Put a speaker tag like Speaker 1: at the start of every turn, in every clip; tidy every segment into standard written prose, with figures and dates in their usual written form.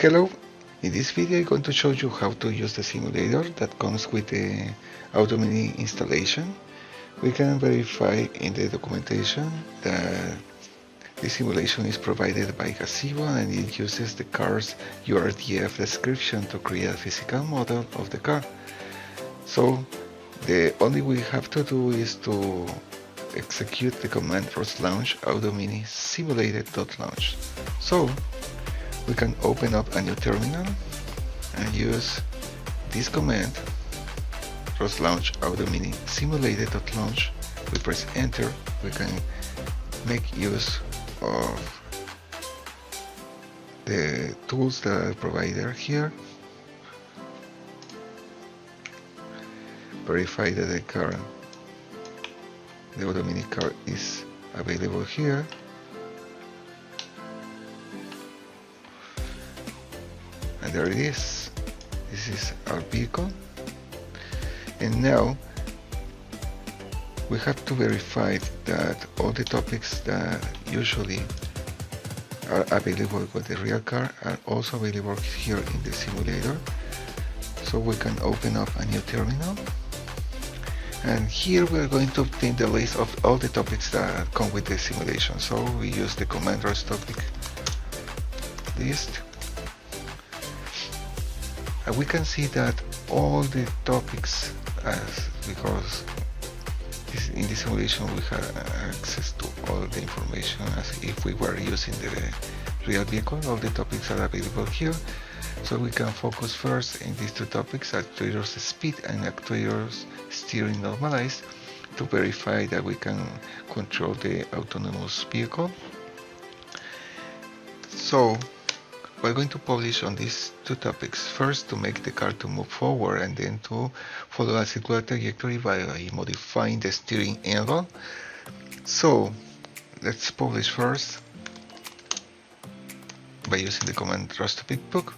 Speaker 1: Hello, in this video I'm going to show you how to use the simulator that comes with the Autominy installation. We can verify in the documentation that the simulation is provided by Gazebo and it uses the car's URDF description to create a physical model of the car. So the only we have to do is to execute the command ROS launch Autominy Simulator.launch. So we can open up a new terminal and use this command ROS launch Autominy Simulator.launch. We press enter. We can make use of the tools that are provided here. Verify that the Autominy car is available here. And there it is. This is our vehicle. And now we have to verify that all the topics that usually are available with the real car are also available here in the simulator. So we can open up a new terminal. And here we are going to obtain the list of all the topics that come with the simulation. So we use the command ROS topic list. And we can see that all the topics, because in the simulation we have access to all the information as if we were using the real vehicle. All the topics are available here. So we can focus first in these two topics, actuators speed and actuators steering normalized, to verify that we can control the autonomous vehicle. So we're going to publish on these two topics. First, to make the car to move forward, and then to follow a circular trajectory by modifying the steering angle. So let's publish first by using the command ROS topic book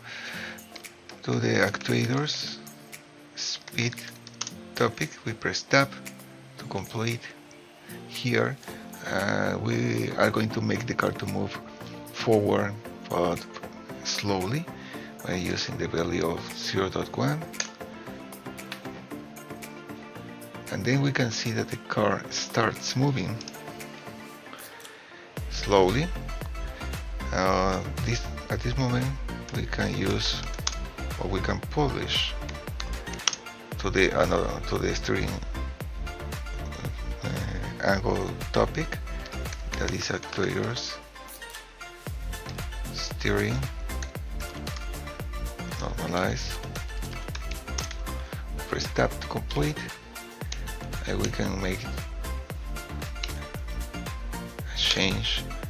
Speaker 1: to the actuators speed topic. We press tab to complete. Here we are going to make the car to move forward but slowly by using the value of 0.1, and then we can see that the car starts moving slowly. At this moment we can use, or we can publish to the steering angle topic, that is actuators steering normalize. Press tab to complete, and we can make a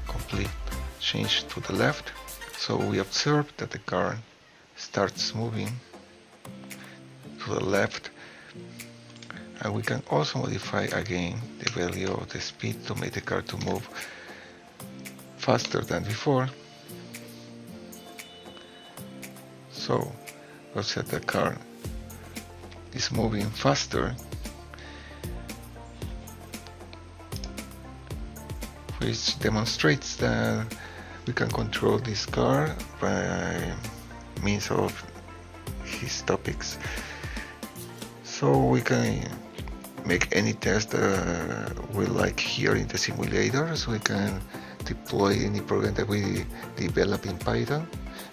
Speaker 1: complete change to the left. So we observe that the car starts moving to the left, and we can also modify again the value of the speed to make the car to move faster than before. So let's say the car is moving faster, which demonstrates that we can control this car by means of his topics. So we can make any test we like here in the simulator. So we can deploy any program that we develop in Python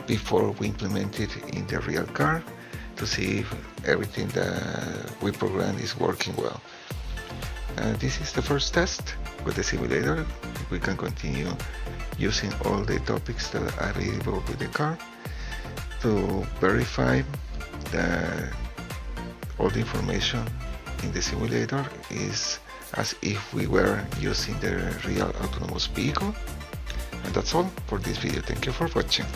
Speaker 1: before we implement it in the real car, to see if everything that we program is working well. This is the first test with the simulator. We can continue using all the topics that are available with the car to verify that all the information in the simulator is as if we were using the real autonomous vehicle. And that's all for this video. Thank you for watching.